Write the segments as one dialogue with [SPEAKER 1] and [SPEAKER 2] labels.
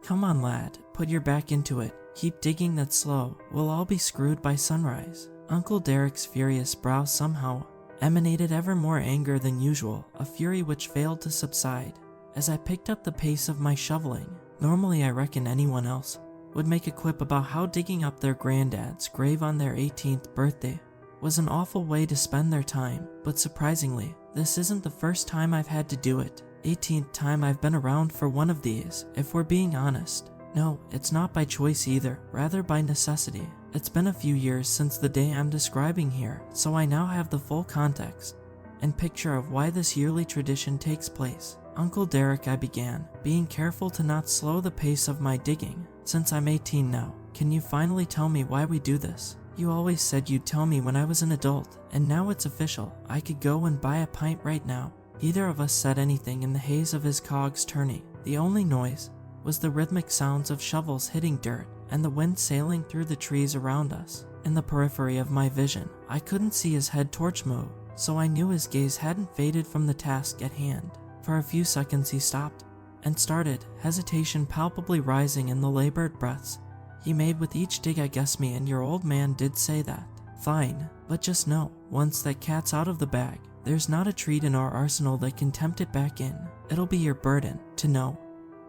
[SPEAKER 1] Come on, lad, put your back into it. Keep digging that slow. We'll all be screwed by sunrise. Uncle Derek's furious brow somehow emanated ever more anger than usual, a fury which failed to subside as I picked up the pace of my shoveling. Normally I reckon anyone else would make a quip about how digging up their granddad's grave on their 18th birthday was an awful way to spend their time, but surprisingly, this isn't the first time I've had to do it. 18th time I've been around for one of these, if we're being honest. No, it's not by choice either, rather by necessity. It's been a few years since the day I'm describing here, so I now have the full context and picture of why this yearly tradition takes place. Uncle Derek, I began, being careful to not slow the pace of my digging. Since I'm 18 now, can you finally tell me why we do this? You always said you'd tell me when I was an adult, and now it's official. I could go and buy a pint right now. Neither of us said anything in the haze of his cogs turning. The only noise was the rhythmic sounds of shovels hitting dirt and the wind sailing through the trees around us. In the periphery of my vision, I couldn't see his head torch move, so I knew his gaze hadn't faded from the task at hand. For a few seconds he stopped and started, hesitation palpably rising in the labored breaths he made with each dig. I guess me and your old man did say that. Fine, but just know, once that cat's out of the bag, there's not a treat in our arsenal that can tempt it back in. It'll be your burden to know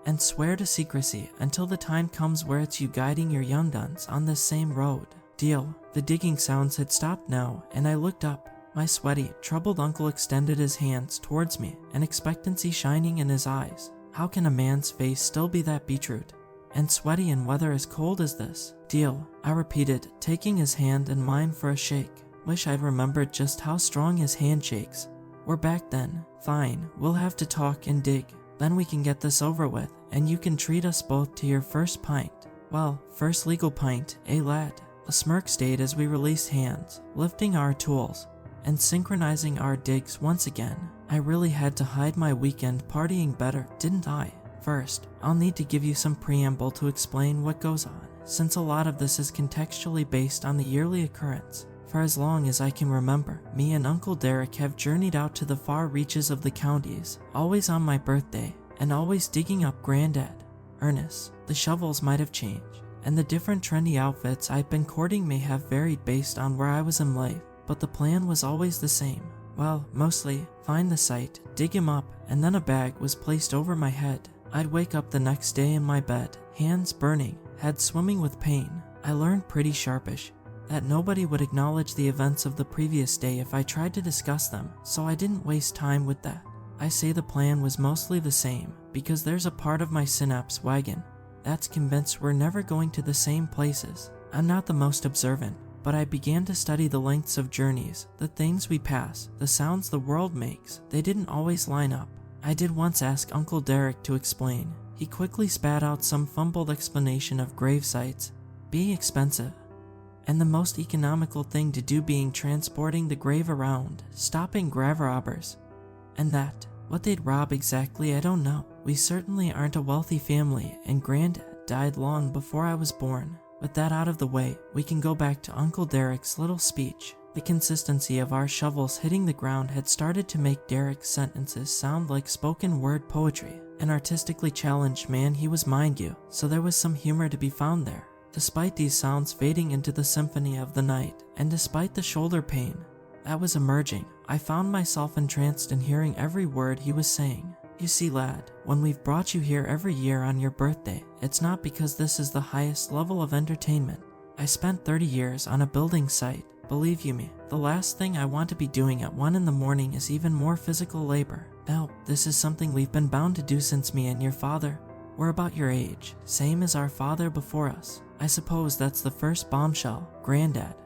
[SPEAKER 1] and swear to secrecy until the time comes where it's you guiding your young guns on this same road. Deal. The digging sounds had stopped now, and I looked up. My sweaty, troubled uncle extended his hands towards me, an expectancy shining in his eyes. How can a man's face still be that beetroot and sweaty in weather as cold as this? Deal, I repeated, taking his hand in mine for a shake. Wish I'd remembered just how strong his handshakes were back then. Fine, we'll have to talk and dig. Then we can get this over with, and you can treat us both to your first pint. Well, first legal pint, eh lad? A smirk stayed as we released hands, lifting our tools and synchronizing our digs once again. I really had to hide my weekend partying better, didn't I? First, I'll need to give you some preamble to explain what goes on, since a lot of this is contextually based on the yearly occurrence. For as long as I can remember, me and Uncle Derek have journeyed out to the far reaches of the counties, always on my birthday, and always digging up Grandad, Ernest. The shovels might have changed, and the different trendy outfits I'd been courting may have varied based on where I was in life, but the plan was always the same. Well, mostly, find the site, dig him up, and then a bag was placed over my head. I'd wake up the next day in my bed, hands burning, head swimming with pain. I learned pretty sharpish that nobody would acknowledge the events of the previous day if I tried to discuss them, so I didn't waste time with that. I say the plan was mostly the same, because there's a part of my synapse wagon that's convinced we're never going to the same places. I'm not the most observant, but I began to study the lengths of journeys, the things we pass, the sounds the world makes. They didn't always line up. I did once ask Uncle Derek to explain. He quickly spat out some fumbled explanation of grave sites being expensive, and the most economical thing to do being transporting the grave around, stopping grave robbers, and that. What they'd rob exactly, I don't know. We certainly aren't a wealthy family, and Granddad died long before I was born. With that out of the way, we can go back to Uncle Derek's little speech. The consistency of our shovels hitting the ground had started to make Derek's sentences sound like spoken word poetry. An artistically challenged man he was, mind you, so there was some humor to be found there. Despite these sounds fading into the symphony of the night, and despite the shoulder pain that was emerging, I found myself entranced in hearing every word he was saying. You see, lad, when we've brought you here every year on your birthday, it's not because this is the highest level of entertainment. I spent 30 years on a building site. Believe you me, the last thing I want to be doing at 1 in the morning is even more physical labor. No, this is something we've been bound to do since me and your father were about your age, same as our father before us. I suppose that's the first bombshell. Grandad,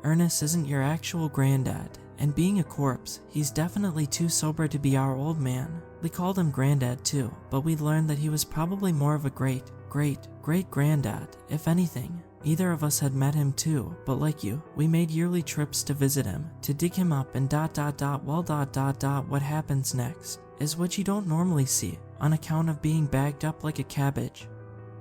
[SPEAKER 1] Ernest isn't your actual granddad, and being a corpse, he's definitely too sober to be our old man. We called him Grandad too, but we learned that he was probably more of a great-great-granddad, if anything. Neither of us had met him too, but like you, we made yearly trips to visit him, to dig him up and what happens next is what you don't normally see on account of being bagged up like a cabbage.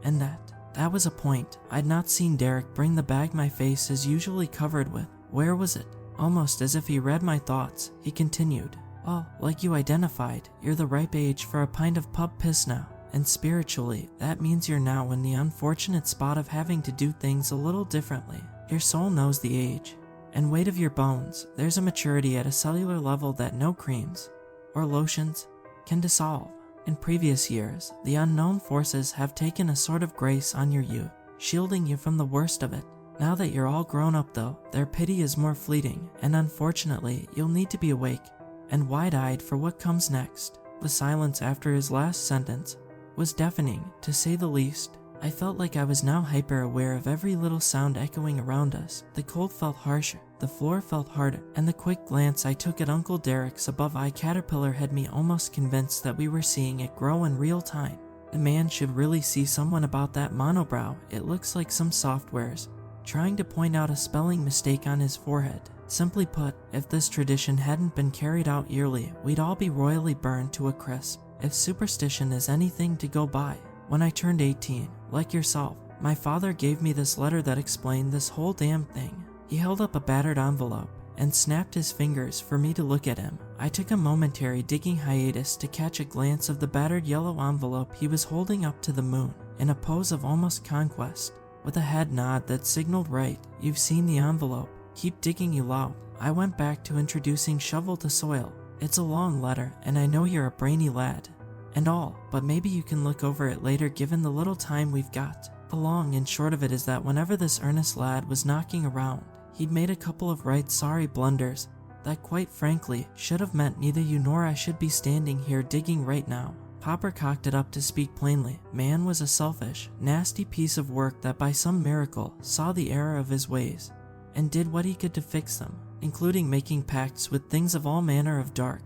[SPEAKER 1] And that was a point. I'd not seen Derek bring the bag my face is usually covered with. Where was it? Almost as if he read my thoughts, he continued. Well, like you identified, you're the ripe age for a pint of pub piss now. and spiritually, that means you're now in the unfortunate spot of having to do things a little differently. Your soul knows the age and weight of your bones. There's a maturity at a cellular level that no creams or lotions can dissolve. In previous years, the unknown forces have taken a sort of grace on your youth, shielding you from the worst of it. Now that you're all grown up though, their pity is more fleeting, and unfortunately, you'll need to be awake and wide-eyed for what comes next. The silence after his last sentence was deafening, to say the least. I felt like I was now hyper-aware of every little sound echoing around us. The cold felt harsher, the floor felt harder, and the quick glance I took at Uncle Derek's above-eye caterpillar had me almost convinced that we were seeing it grow in real time. The man should really see someone about that monobrow. It looks like some software's trying to point out a spelling mistake on his forehead. Simply put, if this tradition hadn't been carried out yearly, we'd all be royally burned to a crisp. If superstition is anything to go by. When I turned 18, like yourself, my father gave me this letter that explained this whole damn thing. He held up a battered envelope and snapped his fingers for me to look at him. I took a momentary digging hiatus to catch a glance of the battered yellow envelope he was holding up to the moon, in a pose of almost conquest. With a head nod that signaled right, you've seen the envelope. Keep digging, you lout. I went back to introducing shovel to soil. It's a long letter, and I know you're a brainy lad and all, but maybe you can look over it later given the little time we've got. The long and short of it is that whenever this earnest lad was knocking around, he'd made a couple of right sorry blunders that quite frankly should have meant neither you nor I should be standing here digging right now. Popper cocked it up to speak plainly. Man was a selfish, nasty piece of work that by some miracle saw the error of his ways and did what he could to fix them, including making pacts with things of all manner of dark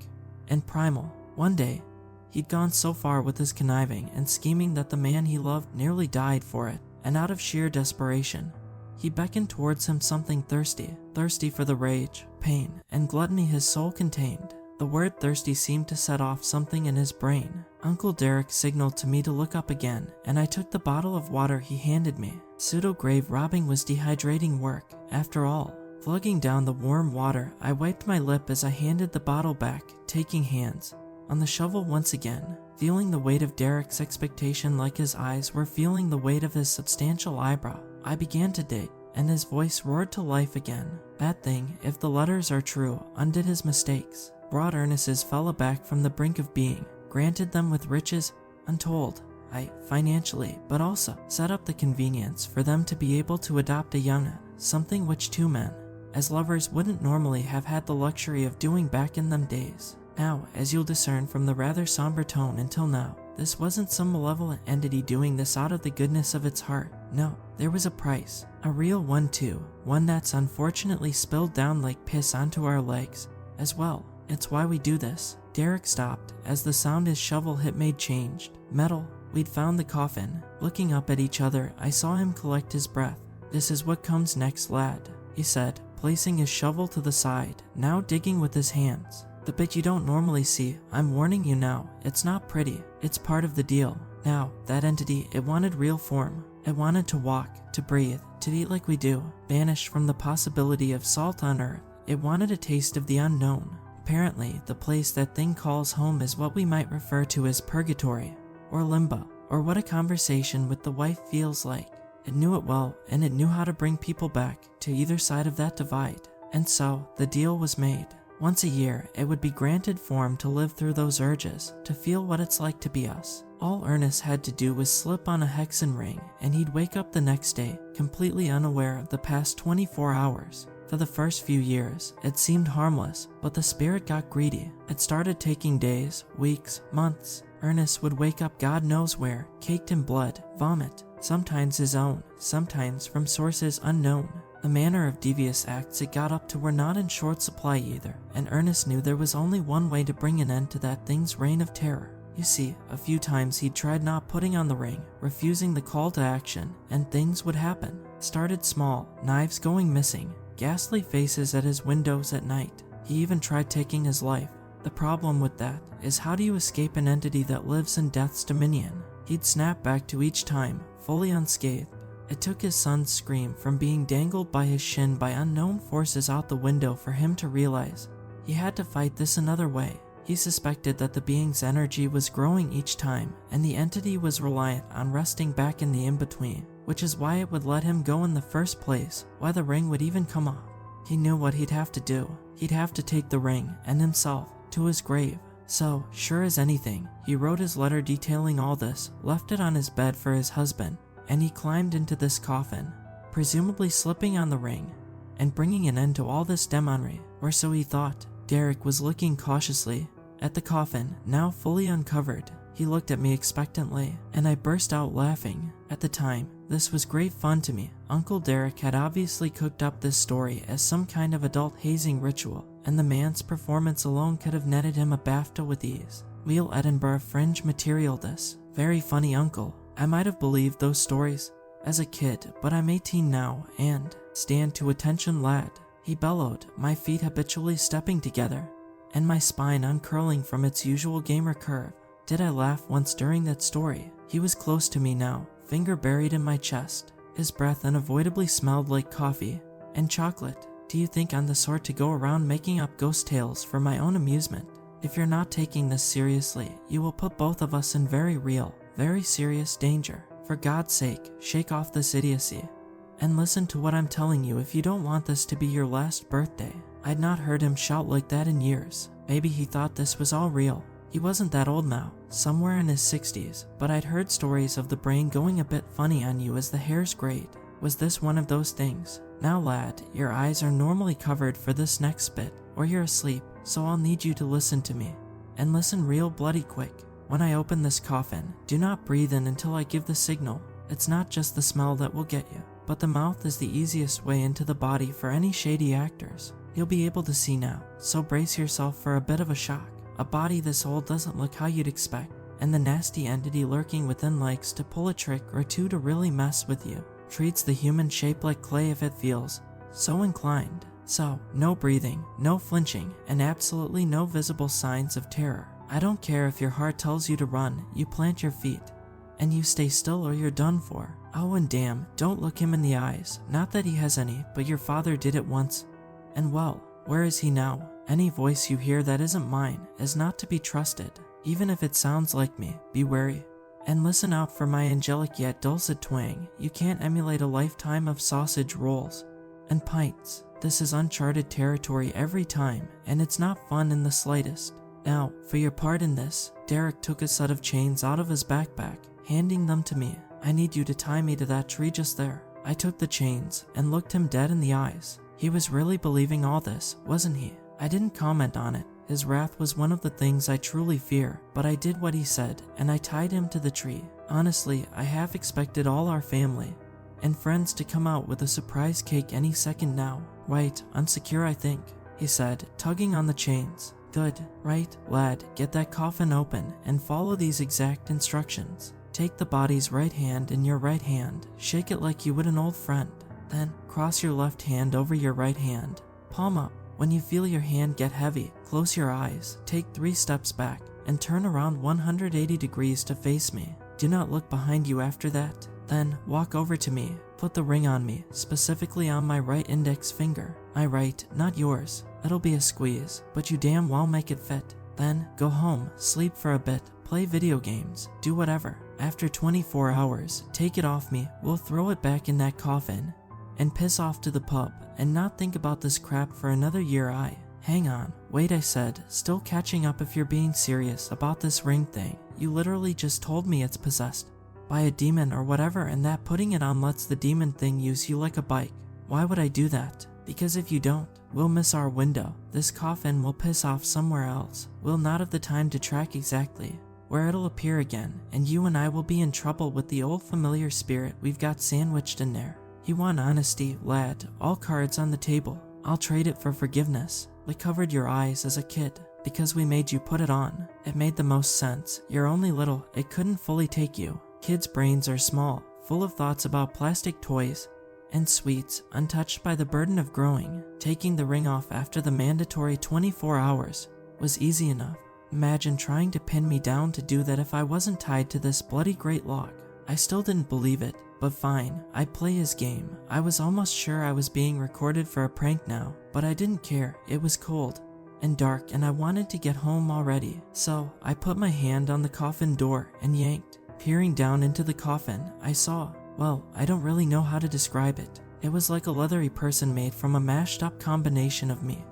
[SPEAKER 1] and primal. One day, he'd gone so far with his conniving and scheming that the man he loved nearly died for it, and out of sheer desperation, he beckoned towards him something thirsty for the rage, pain, and gluttony his soul contained. The word thirsty seemed to set off something in his brain. Uncle Derek signaled to me to look up again, and I took the bottle of water he handed me. Pseudo-grave robbing was dehydrating work, after all. Plugging down the warm water, I wiped my lip as I handed the bottle back, taking hands on the shovel once again, feeling the weight of Derek's expectation like his eyes were feeling the weight of his substantial eyebrow. I began to dig, and his voice roared to life again. That thing, if the letters are true, undid his mistakes. Broad earnesses fell aback from the brink of being, granted them with riches untold. Financially, but also set up the convenience for them to be able to adopt a young'un, something which two men, as lovers, wouldn't normally have had the luxury of doing back in them days. Now, as you'll discern from the rather somber tone until now, this wasn't some malevolent entity doing this out of the goodness of its heart. No, there was a price. A real one too. One that's unfortunately spilled down like piss onto our legs as well. It's why we do this. Derek stopped as the sound his shovel hit made changed. Metal. We'd found the coffin. Looking up at each other, I saw him collect his breath. This is what comes next, lad, he said, placing his shovel to the side, now digging with his hands. The bit you don't normally see, I'm warning you now, it's not pretty, it's part of the deal. Now, that entity, it wanted real form. It wanted to walk, to breathe, to eat like we do, banished from the possibility of salt on earth. It wanted a taste of the unknown. Apparently, the place that thing calls home is what we might refer to as purgatory, or limbo, or what a conversation with the wife feels like. It knew it well, and it knew how to bring people back to either side of that divide. And so, the deal was made. Once a year, it would be granted form to live through those urges, to feel what it's like to be us. All Ernest had to do was slip on a hexen ring, and he'd wake up the next day, completely unaware of the past 24 hours. For the first few years, it seemed harmless, but the spirit got greedy. It started taking days, weeks, months. Ernest would wake up God knows where, caked in blood, vomit, sometimes his own, sometimes from sources unknown. The manner of devious acts it got up to were not in short supply either, and Ernest knew there was only one way to bring an end to that thing's reign of terror. You see, a few times he'd tried not putting on the ring, refusing the call to action, and things would happen. Started small, knives going missing, ghastly faces at his windows at night. He even tried taking his life. The problem with that is, how do you escape an entity that lives in death's dominion? He'd snap back to each time, fully unscathed. It took his son's scream from being dangled by his shin by unknown forces out the window for him to realize he had to fight this another way. He suspected that the being's energy was growing each time, and the entity was reliant on resting back in the in-between, which is why it would let him go in the first place, why the ring would even come off. He knew what he'd have to do. He'd have to take the ring, and himself, to his grave. So, sure as anything, he wrote his letter detailing all this, left it on his bed for his husband, and he climbed into this coffin, presumably slipping on the ring, and bringing an end to all this demonry, or so he thought. Derek was looking cautiously at the coffin, now fully uncovered. He looked at me expectantly, and I burst out laughing. At the time, this was great fun to me. Uncle Derek had obviously cooked up this story as some kind of adult hazing ritual, and the man's performance alone could have netted him a BAFTA with ease. Real Edinburgh Fringe material this. Very funny, uncle. I might have believed those stories as a kid, but I'm 18 now, and stand to attention, lad, he bellowed, my feet habitually stepping together, and my spine uncurling from its usual gamer curve. Did I laugh once during that story? He was close to me now, finger buried in my chest. His breath unavoidably smelled like coffee and chocolate. Do you think I'm the sort to go around making up ghost tales for my own amusement? If you're not taking this seriously, you will put both of us in very real, very serious danger. For God's sake, shake off this idiocy. And listen to what I'm telling you if you don't want this to be your last birthday. I'd not heard him shout like that in years. Maybe he thought this was all real. He wasn't that old now, somewhere in his 60s, but I'd heard stories of the brain going a bit funny on you as the hairs grayed. Was this one of those things? Now lad, your eyes are normally covered for this next bit, or you're asleep, so I'll need you to listen to me. And listen real bloody quick. When I open this coffin, do not breathe in until I give the signal. It's not just the smell that will get you, but the mouth is the easiest way into the body for any shady actors. You'll be able to see now, so brace yourself for a bit of a shock. A body this old doesn't look how you'd expect, and the nasty entity lurking within likes to pull a trick or two to really mess with you. Treats the human shape like clay if it feels so inclined. So, no breathing, no flinching, and absolutely no visible signs of terror. I don't care if your heart tells you to run, you plant your feet, and you stay still or you're done for. Oh, and damn, don't look him in the eyes. Not that he has any, but your father did it once. And well, where is he now? Any voice you hear that isn't mine is not to be trusted. Even if it sounds like me, be wary. And listen out for my angelic yet dulcet twang. You can't emulate a lifetime of sausage rolls and pints. This is uncharted territory every time, and it's not fun in the slightest. Now, for your part in this, Derek took a set of chains out of his backpack, handing them to me. I need you to tie me to that tree just there. I took the chains and looked him dead in the eyes. He was really believing all this, wasn't he? I didn't comment on it. His wrath was one of the things I truly fear, but I did what he said, and I tied him to the tree. Honestly, I half expected all our family and friends to come out with a surprise cake any second now. Right, unsecure I think, he said, tugging on the chains. Good, right, lad, get that coffin open and follow these exact instructions. Take the body's right hand in your right hand, shake it like you would an old friend. Then, cross your left hand over your right hand, palm up. When you feel your hand get heavy, close your eyes, take 3 steps back, and turn around 180 degrees to face me. Do not look behind you after that. Then, walk over to me, put the ring on me, specifically on my right index finger. My right, not yours. It'll be a squeeze, but you damn well make it fit. Then, go home, sleep for a bit, play video games, do whatever. After 24 hours, take it off me, we'll throw it back in that coffin, and piss off to the pub, and not think about this crap for another year. Hang on, wait, I said, still catching up. If you're being serious about this ring thing, you literally just told me it's possessed by a demon or whatever, and that putting it on lets the demon thing use you like a bike. Why would I do that? Because if you don't, we'll miss our window. This coffin will piss off somewhere else. We'll not have the time to track exactly where it'll appear again, and you and I will be in trouble with the old familiar spirit we've got sandwiched in there. You want honesty, lad, all cards on the table. I'll trade it for forgiveness. We covered your eyes as a kid because we made you put it on. It made the most sense. You're only little, it couldn't fully take you. Kids' brains are small, full of thoughts about plastic toys and sweets, untouched by the burden of growing. Taking the ring off after the mandatory 24 hours was easy enough. Imagine trying to pin me down to do that if I wasn't tied to this bloody great lock. I still didn't believe it, but fine, I'd play his game. I was almost sure I was being recorded for a prank now, but I didn't care. It was cold and dark, and I wanted to get home already. So I put my hand on the coffin door and yanked. Peering down into the coffin, I saw, well, I don't really know how to describe it. It was like a leathery person made from a mashed up combination of me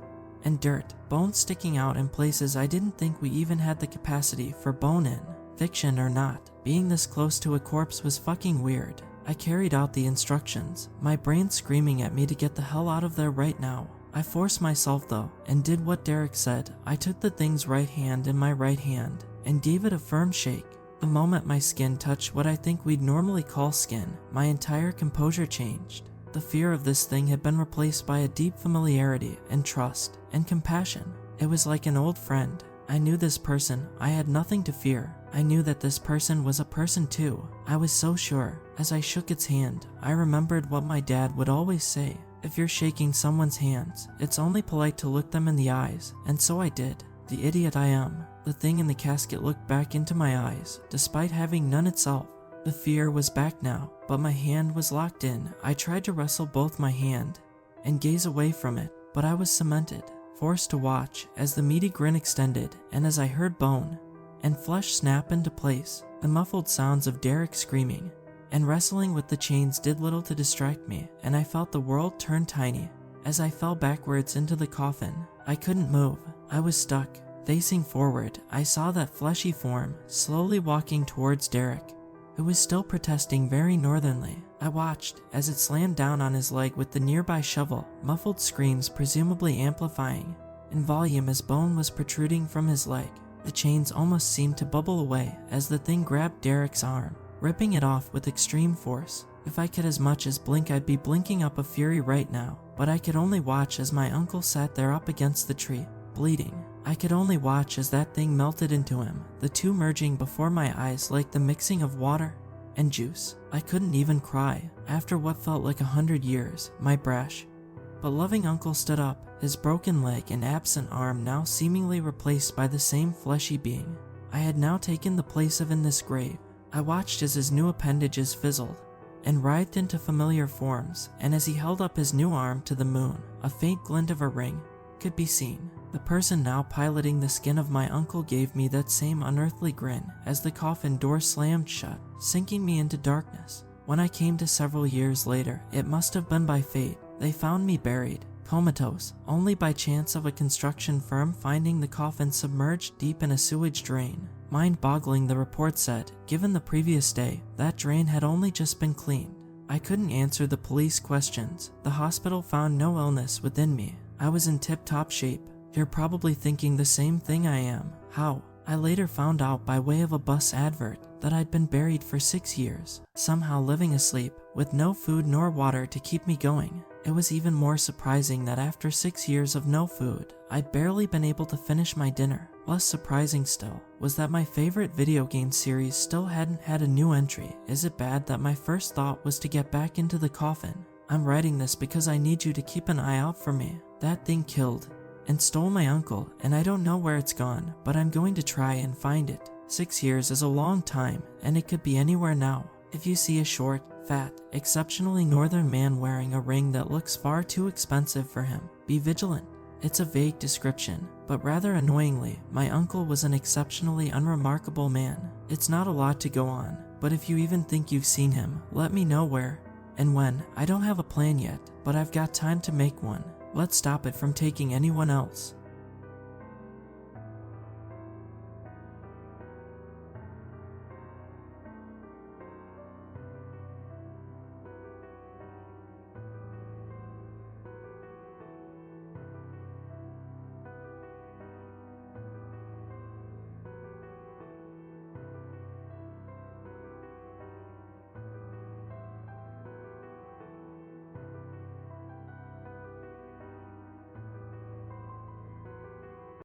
[SPEAKER 1] and dirt, bones sticking out in places I didn't think we even had the capacity for bone in. Fiction or not, being this close to a corpse was fucking weird. I carried out the instructions, my brain screaming at me to get the hell out of there right now. I forced myself though, and did what Derek said. I took the thing's right hand in my right hand, and gave it a firm shake. The moment my skin touched what I think we'd normally call skin, my entire composure changed. The fear of this thing had been replaced by a deep familiarity and trust and compassion. It was like an old friend. I knew this person, I had nothing to fear. I knew that this person was a person too. I was so sure. As I shook its hand, I remembered what my dad would always say. If you're shaking someone's hands, it's only polite to look them in the eyes, and so I did. The idiot I am. The thing in the casket looked back into my eyes, despite having none itself. The fear was back now, but my hand was locked in. I tried to wrestle both my hand and gaze away from it, but I was cemented, forced to watch as the meaty grin extended, and as I heard bone and flesh snap into place, the muffled sounds of Derek screaming and wrestling with the chains did little to distract me, and I felt the world turn tiny. As I fell backwards into the coffin, I couldn't move. I was stuck. Facing forward, I saw that fleshy form slowly walking towards Derek, who was still protesting very northernly. I watched as it slammed down on his leg with the nearby shovel, muffled screams presumably amplifying in volume as bone was protruding from his leg. The chains almost seemed to bubble away as the thing grabbed Derek's arm, ripping it off with extreme force. If I could as much as blink, I'd be blinking up a fury right now, but I could only watch as my uncle sat there up against the tree, bleeding. I could only watch as that thing melted into him, the two merging before my eyes like the mixing of water and juice. I couldn't even cry. After what felt like 100 years, my brash but loving uncle stood up, his broken leg and absent arm now seemingly replaced by the same fleshy being I had now taken the place of in this grave. I watched as his new appendages fizzled and writhed into familiar forms, and as he held up his new arm to the moon, a faint glint of a ring could be seen. The person now piloting the skin of my uncle gave me that same unearthly grin as the coffin door slammed shut, sinking me into darkness. When I came to several years later, it must have been by fate. They found me buried, comatose, only by chance of a construction firm finding the coffin submerged deep in a sewage drain. Mind-boggling, the report said. Given the previous day, that drain had only just been cleaned. I couldn't answer the police questions. The hospital found no illness within me. I was in tip-top shape. You're probably thinking the same thing I am. How? I later found out by way of a bus advert that I'd been buried for 6 years, somehow living asleep, with no food nor water to keep me going. It was even more surprising that after 6 years of no food, I'd barely been able to finish my dinner. Less surprising still was that my favorite video game series still hadn't had a new entry. Is it bad that my first thought was to get back into the coffin? I'm writing this because I need you to keep an eye out for me. That thing killed and stole my uncle, and I don't know where it's gone, but I'm going to try and find it. 6 years is a long time, and it could be anywhere now. If you see a short, fat, exceptionally northern man wearing a ring that looks far too expensive for him, be vigilant. It's a vague description, but rather annoyingly, my uncle was an exceptionally unremarkable man. It's not a lot to go on, but if you even think you've seen him, let me know where and when. I don't have a plan yet, but I've got time to make one. Let's stop it from taking anyone else.